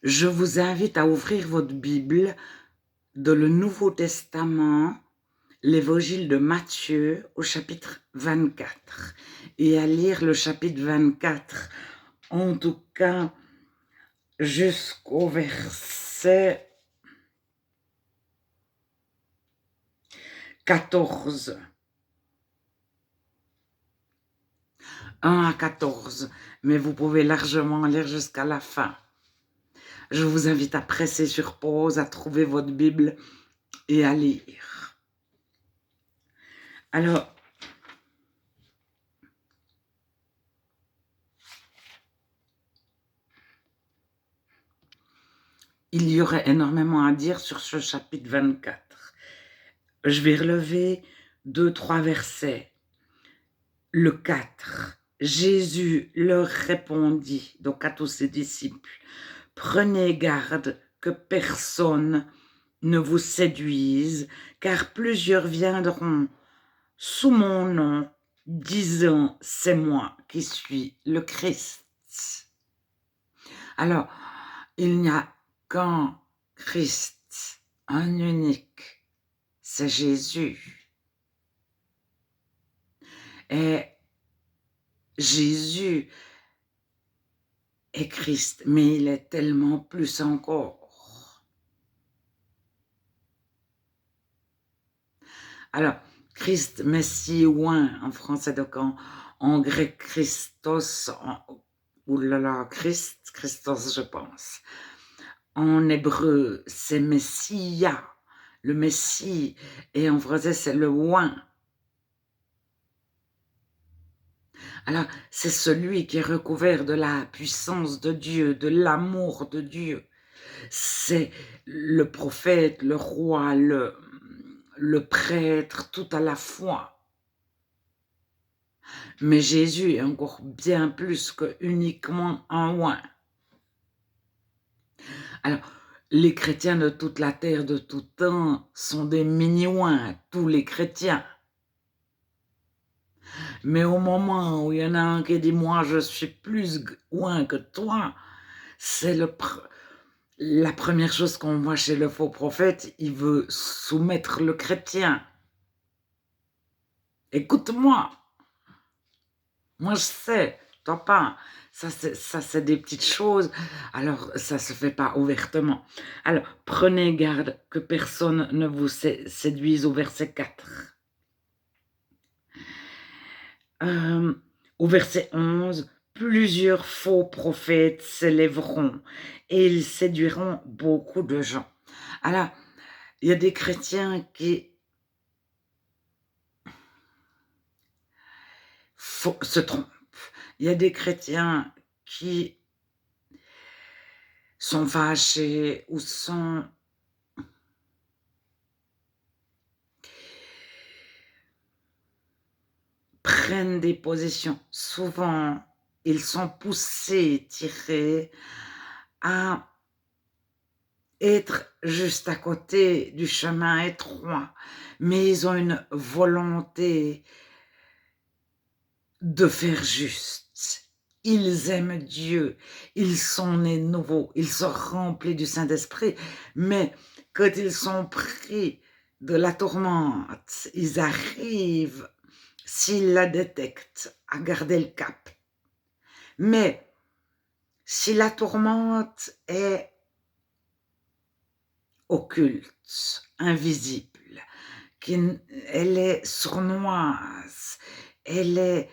Je vous invite à ouvrir votre Bible dans le Nouveau Testament, l'Évangile de Matthieu au chapitre 24 et à lire le chapitre 24, en tout cas jusqu'au verset 14. 1 à 14, mais vous pouvez largement lire jusqu'à la fin. Je vous invite à presser sur pause, à trouver votre Bible et à lire. Alors, il y aurait énormément à dire sur ce chapitre 24. Je vais relever 2-3 versets. Le 4. Jésus leur répondit, donc à tous ses disciples, « Prenez garde que personne ne vous séduise, car plusieurs viendront sous mon nom, disant, c'est moi qui suis le Christ. » Alors, il n'y a qu'un Christ, un unique, c'est Jésus. Et Jésus est Christ, mais il est tellement plus encore. Alors, Christ, Messie, oin en français, donc en grec, Christos, oulala, Christos, je pense. En hébreu, c'est Messia, le Messie, et en français, c'est le oin. Alors, c'est celui qui est recouvert de la puissance de Dieu, de l'amour de Dieu. C'est le prophète, le roi, le prêtre, tout à la fois. Mais Jésus est encore bien plus que uniquement un oint. Alors, les chrétiens de toute la terre, de tout temps, sont des mini-oints, tous les chrétiens. Mais au moment où il y en a un qui dit « moi, je suis plus oint que toi », c'est la première chose qu'on voit chez le faux prophète, il veut soumettre le chrétien. Écoute-moi, moi je sais, toi pas. Ça c'est des petites choses, alors ça se fait pas ouvertement. Alors, prenez garde que personne ne vous séduise au verset 4. Au verset 11, plusieurs faux prophètes s'élèveront et ils séduiront beaucoup de gens. Alors, il y a des chrétiens qui se trompent. Il y a des chrétiens qui sont fâchés ou prennent des positions. Souvent, ils sont poussés, tirés à être juste à côté du chemin étroit, mais ils ont une volonté de faire juste. Ils aiment Dieu, ils sont nés nouveaux, ils sont remplis du Saint-Esprit, mais quand ils sont pris de la tourmente, ils arrivent, s'ils la détectent, à garder le cap. Mais si la tourmente est occulte, invisible, elle est sournoise, elle est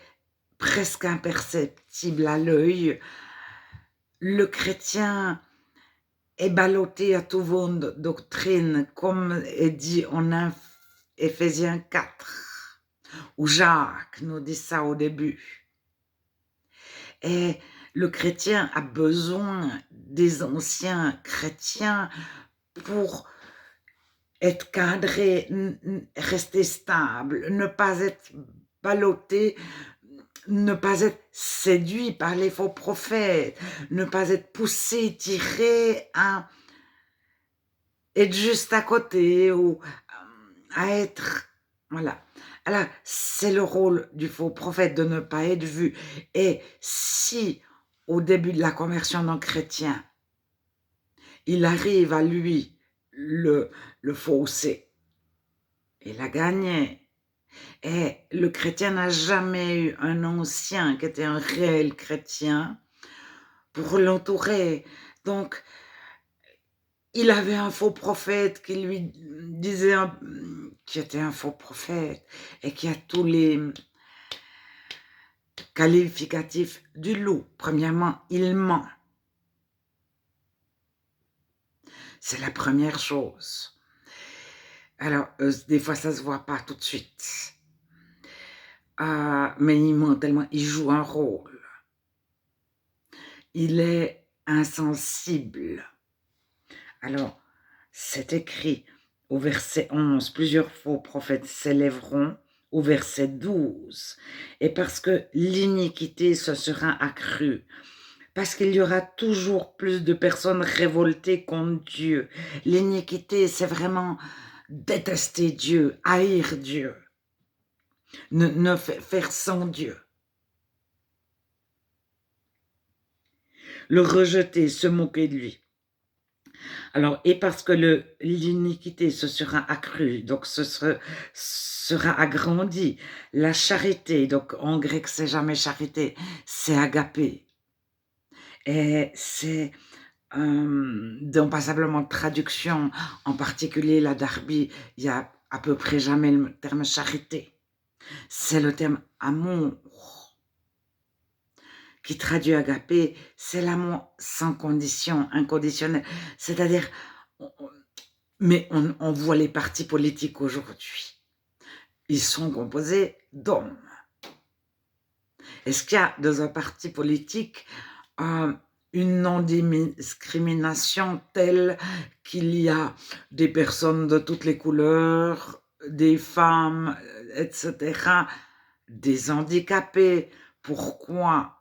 presque imperceptible à l'œil, le chrétien est ballotté à tout vent de doctrine, comme est dit en Éphésiens 4, où Jacques nous dit ça au début. Et le chrétien a besoin des anciens chrétiens pour être cadré, rester stable, ne pas être ballotté, ne pas être séduit par les faux prophètes, ne pas être poussé, tiré à être juste à côté ou à être... Voilà. Alors, c'est le rôle du faux prophète de ne pas être vu. Et si, au début de la conversion d'un chrétien, il arrive à lui le fausser. Il a gagné. Et le chrétien n'a jamais eu un ancien qui était un réel chrétien pour l'entourer. Donc, il avait un faux prophète qui lui disait qui était un faux prophète et qui a tous les qualificatifs du loup. Premièrement, il ment. C'est la première chose. Alors, des fois, ça se voit pas tout de suite. Mais il ment tellement, il joue un rôle. Il est insensible. Alors, c'est écrit au verset 11, plusieurs faux prophètes s'élèveront, au verset 12, et parce que l'iniquité se sera accrue, parce qu'il y aura toujours plus de personnes révoltées contre Dieu. L'iniquité, c'est vraiment détester Dieu, haïr Dieu, ne faire sans Dieu. Le rejeter, se moquer de lui. Alors, et parce que l'iniquité se sera accrue, donc sera agrandie, la charité, donc en grec c'est jamais charité, c'est agapé. Et c'est dans passablement de traduction, en particulier la Darby, il y a à peu près jamais le terme charité. C'est le terme amour qui traduit agapé, c'est l'amour sans condition, inconditionnel. C'est-à-dire, mais on voit les partis politiques aujourd'hui. Ils sont composés d'hommes. Est-ce qu'il y a dans un parti politique une non-discrimination telle qu'il y a des personnes de toutes les couleurs, des femmes, etc., des handicapés? Pourquoi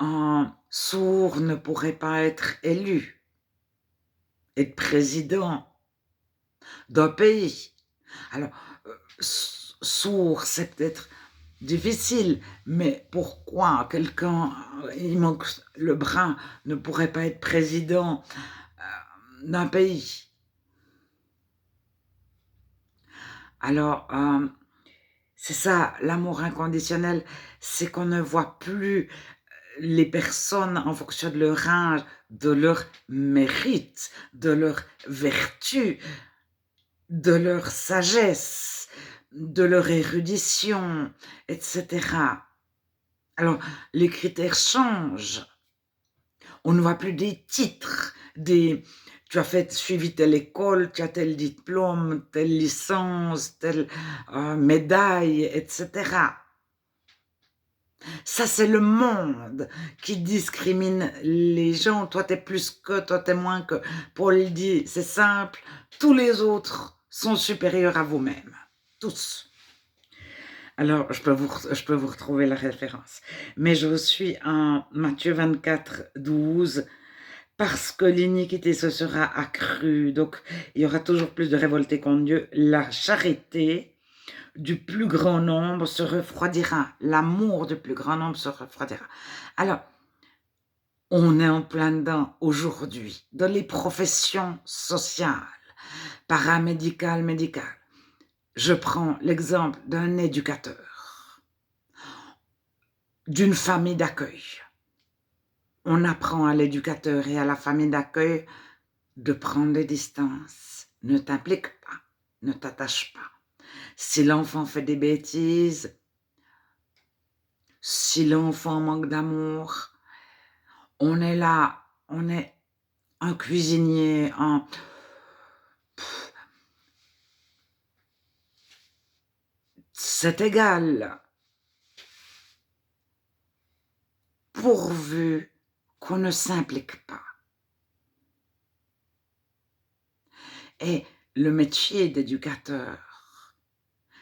un sourd ne pourrait pas être élu, être président d'un pays? Alors, sourd, c'est peut-être difficile, mais pourquoi quelqu'un, il manque le bras, ne pourrait pas être président d'un pays? Alors, c'est ça, l'amour inconditionnel, c'est qu'on ne voit plus les personnes en fonction de leur âge, de leur mérite, de leur vertu, de leur sagesse, de leur érudition, etc. Alors, les critères changent. On ne voit plus des titres, tu as suivi telle école, tu as tel diplôme, telle licence, telle médaille, etc. Ça, c'est le monde qui discrimine les gens. Toi, t'es plus que, toi, t'es moins que. Paul dit, c'est simple, tous les autres sont supérieurs à vous-même. Tous. Alors, je peux vous retrouver la référence. Mais je suis en Matthieu 24, 12. Parce que l'iniquité se sera accrue, donc il y aura toujours plus de révoltés contre Dieu, la charité du plus grand nombre se refroidira. L'amour du plus grand nombre se refroidira. Alors, on est en plein dedans aujourd'hui, dans les professions sociales, paramédicales, médicales. Je prends l'exemple d'un éducateur, d'une famille d'accueil. On apprend à l'éducateur et à la famille d'accueil de prendre des distances. Ne t'implique pas, ne t'attache pas. Si l'enfant fait des bêtises, si l'enfant manque d'amour, on est là, on est un cuisinier, c'est égal, pourvu qu'on ne s'implique pas. Et le métier d'éducateur,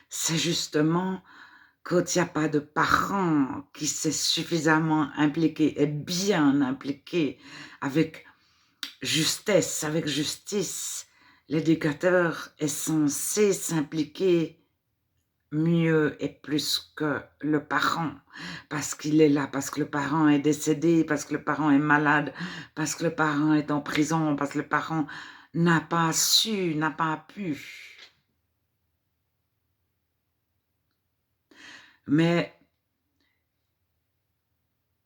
c'est justement quand il n'y a pas de parent qui s'est suffisamment impliqué et bien impliqué avec justesse, avec justice, l'éducateur est censé s'impliquer mieux et plus que le parent, parce qu'il est là, parce que le parent est décédé, parce que le parent est malade, parce que le parent est en prison, parce que le parent n'a pas su, n'a pas pu. Mais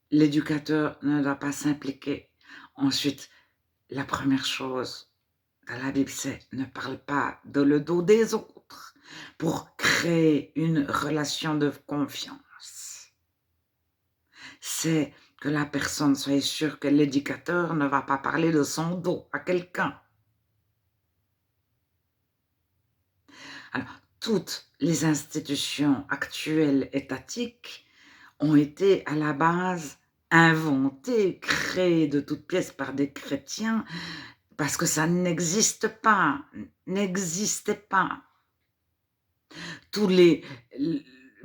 l'éducateur ne doit pas s'impliquer. Ensuite, la première chose dans la Bible, c'est ne parle pas de le dos des autres pour créer une relation de confiance. C'est que la personne soit sûre que l'éducateur ne va pas parler de son dos à quelqu'un. Alors, toutes les institutions actuelles étatiques ont été à la base inventées, créées de toutes pièces par des chrétiens, parce que ça n'existe pas, n'existait pas. Tous les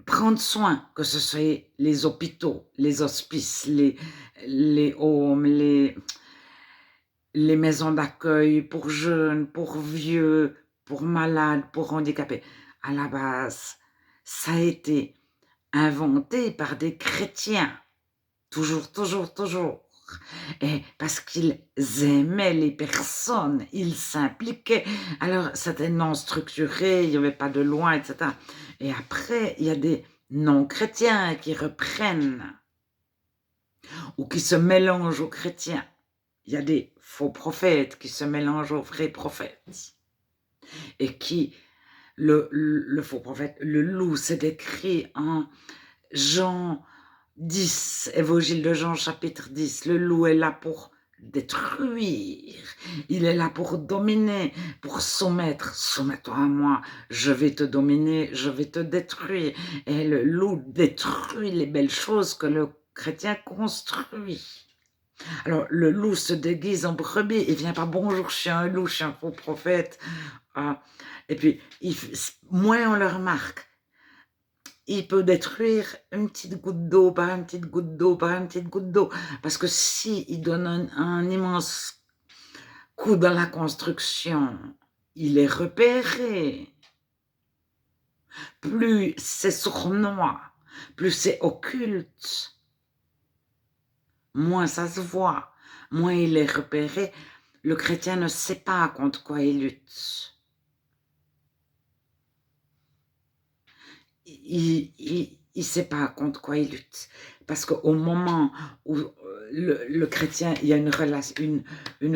prendre soin, que ce soit les hôpitaux, les hospices, les homes, les maisons d'accueil pour jeunes, pour vieux, pour malades, pour handicapés. À la base, ça a été inventé par des chrétiens. Toujours, toujours, toujours. Et parce qu'ils aimaient les personnes, ils s'impliquaient. Alors, c'était non structuré, il n'y avait pas de loi, etc. Et après, il y a des non-chrétiens qui reprennent ou qui se mélangent aux chrétiens. Il y a des faux prophètes qui se mélangent aux vrais prophètes. Et qui, le faux prophète, le loup, c'est décrit en Jean 10, Évangile de Jean chapitre 10, le loup est là pour détruire, il est là pour dominer, pour soumettre. Soumets-toi à moi, je vais te dominer, je vais te détruire. Et le loup détruit les belles choses que le chrétien construit. Alors, le loup se déguise en brebis, il vient pas, bonjour, je suis un loup, je suis un faux prophète. Ah. Et puis, moins on le remarque, il peut détruire une petite goutte d'eau par une petite goutte d'eau par une petite goutte d'eau. Parce que si il donne un immense coup dans la construction, il est repéré. Plus c'est sournois, plus c'est occulte, moins ça se voit, moins il est repéré. Le chrétien ne sait pas contre quoi il lutte. Il ne sait pas contre quoi il lutte. Parce qu'au moment où le chrétien, il y a une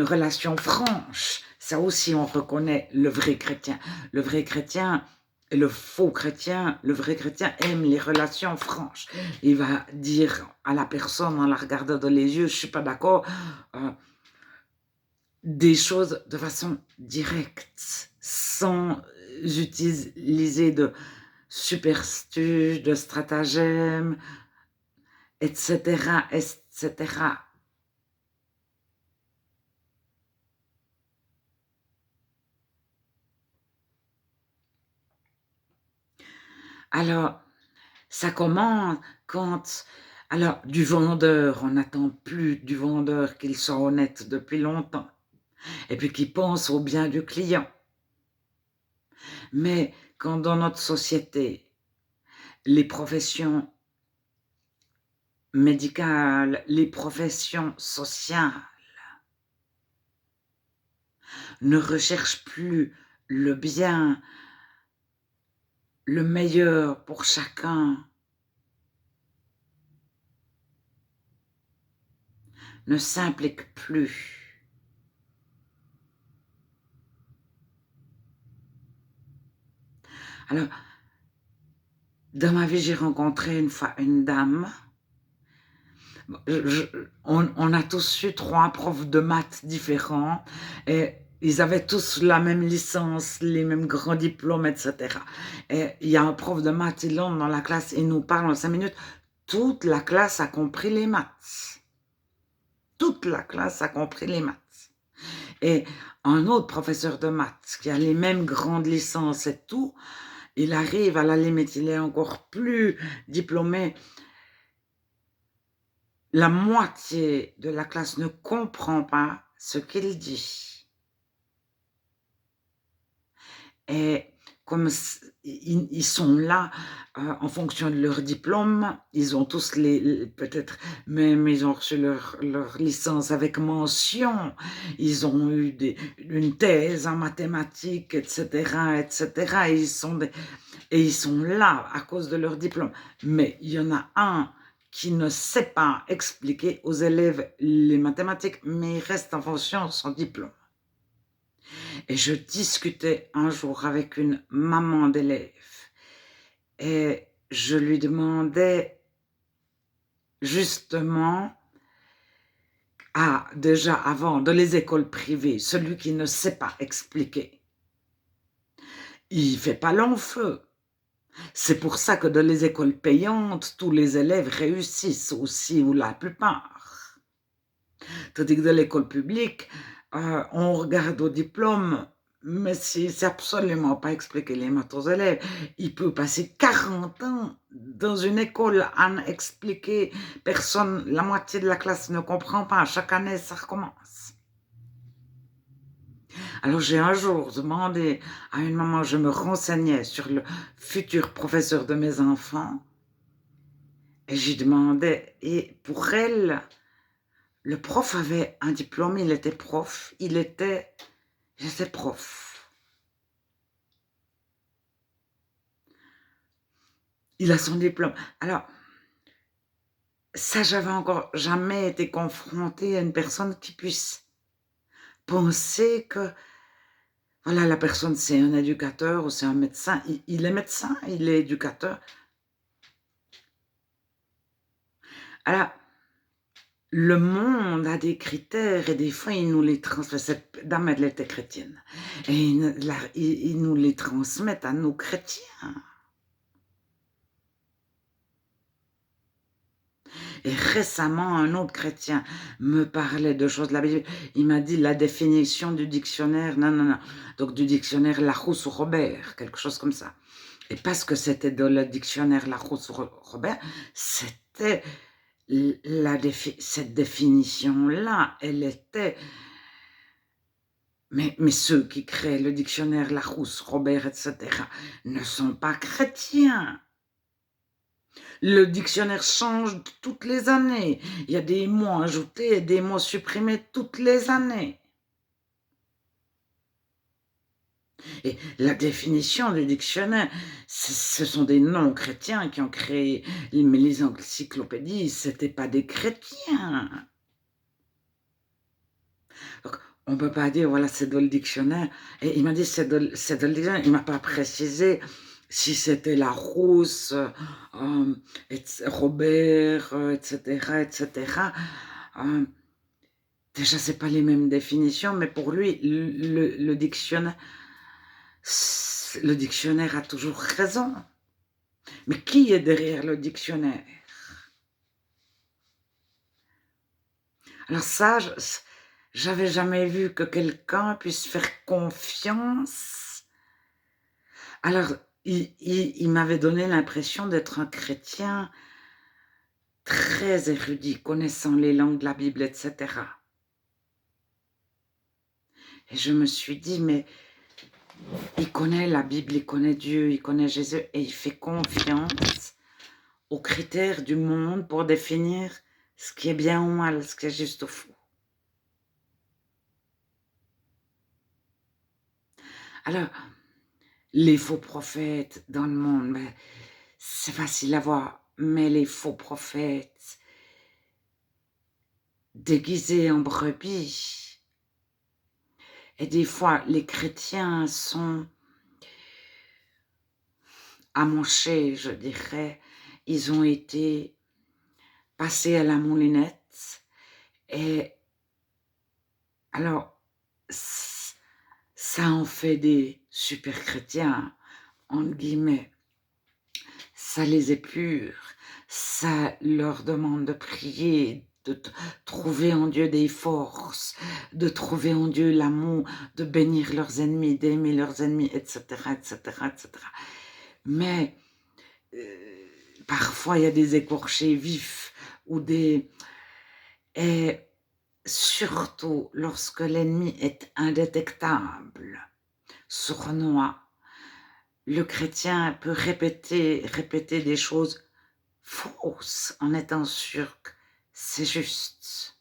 relation franche, ça aussi on reconnaît le vrai chrétien. Le vrai chrétien et le faux chrétien, le vrai chrétien aime les relations franches. Il va dire à la personne en la regardant dans les yeux, je ne suis pas d'accord, des choses de façon directe, sans utiliser de superstiges, de stratagèmes, etc., etc. Alors, ça commence quand... Alors, du vendeur, on n'attend plus du vendeur qu'il soit honnête depuis longtemps, et puis qu'il pense au bien du client. Mais quand dans notre société, les professions médicales, les professions sociales ne recherchent plus le bien, le meilleur pour chacun, ne s'impliquent plus. Alors, dans ma vie, j'ai rencontré une fois une dame. On a tous eu 3 profs de maths différents et ils avaient tous la même licence, les mêmes grands diplômes, etc. Et il y a un prof de maths, il entre dans la classe, il nous parle en 5 minutes. Toute la classe a compris les maths. Toute la classe a compris les maths. Et un autre professeur de maths qui a les mêmes grandes licences et tout, il arrive à la limite, il est encore plus diplômé. La moitié de la classe ne comprend pas ce qu'il dit. Et comme ils sont là en fonction de leur diplôme. Ils ont tous peut-être même ils ont reçu leur licence avec mention. Ils ont eu une thèse en mathématiques, etc., etc. Et ils sont là à cause de leur diplôme. Mais il y en a un qui ne sait pas expliquer aux élèves les mathématiques, mais il reste en fonction de son diplôme. Et je discutais un jour avec une maman d'élève et je lui demandais justement, déjà avant, dans les écoles privées, celui qui ne sait pas expliquer, il fait pas long feu. C'est pour ça que dans les écoles payantes, tous les élèves réussissent aussi, ou la plupart. Tandis que dans l'école publique, on regarde au diplôme, mais si c'est absolument pas expliqué les maths aux élèves, il peut passer 40 ans dans une école à expliquer, personne, la moitié de la classe ne comprend pas, chaque année ça recommence. Alors j'ai un jour demandé à une maman, je me renseignais sur le futur professeur de mes enfants, et j'ai demandé, et pour elle, le prof avait un diplôme, il était prof, j'étais prof. Il a son diplôme. Alors, ça, j'avais encore jamais été confrontée à une personne qui puisse penser que, voilà, la personne, c'est un éducateur ou c'est un médecin. Il est médecin, il est éducateur. Alors, le monde a des critères et des fois, il nous les transmet. Cette dame, elle était chrétienne. Et ils nous les transmettent à nous chrétiens. Et récemment, un autre chrétien me parlait de choses de la Bible. Il m'a dit la définition du dictionnaire, non. Donc du dictionnaire Larousse ou Robert, quelque chose comme ça. Et parce que c'était dans le dictionnaire Larousse ou Robert, c'était cette définition-là, elle était... Mais ceux qui créent le dictionnaire Larousse, Robert, etc., ne sont pas chrétiens. Le dictionnaire change toutes les années. Il y a des mots ajoutés et des mots supprimés toutes les années. Et la définition du dictionnaire, ce sont des non-chrétiens qui ont créé, mais les encyclopédies, ce n'étaient pas des chrétiens. Donc, on ne peut pas dire, voilà, c'est dans le dictionnaire. Et il m'a dit, c'est dans le dictionnaire. Il ne m'a pas précisé si c'était Larousse, Robert, etc., etc. Déjà, ce n'est pas les mêmes définitions, mais pour lui, le dictionnaire a toujours raison. Mais qui est derrière le dictionnaire? Alors ça, j'avais jamais vu que quelqu'un puisse faire confiance. Alors, il m'avait donné l'impression d'être un chrétien très érudit, connaissant les langues de la Bible, etc. Et je me suis dit, mais il connaît la Bible, il connaît Dieu, il connaît Jésus, et il fait confiance aux critères du monde pour définir ce qui est bien ou mal, ce qui est juste ou faux. Alors, les faux prophètes dans le monde, c'est facile à voir, mais les faux prophètes déguisés en brebis, et des fois, les chrétiens sont amochés, je dirais, ils ont été passés à la moulinette, et alors, ça en fait des super chrétiens, entre guillemets. Ça les épure, ça leur demande de prier, de trouver en Dieu des forces, de trouver en Dieu l'amour, de bénir leurs ennemis, d'aimer leurs ennemis, etc., etc., etc. Mais parfois, il y a des écorchés vifs ou des... Et surtout, lorsque l'ennemi est indétectable, sournois, le chrétien peut répéter des choses fausses en étant sûr que c'est juste.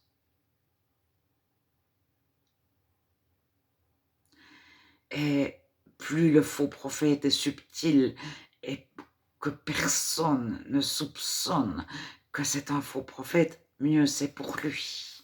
Et plus le faux prophète est subtil et que personne ne soupçonne que c'est un faux prophète, mieux c'est pour lui.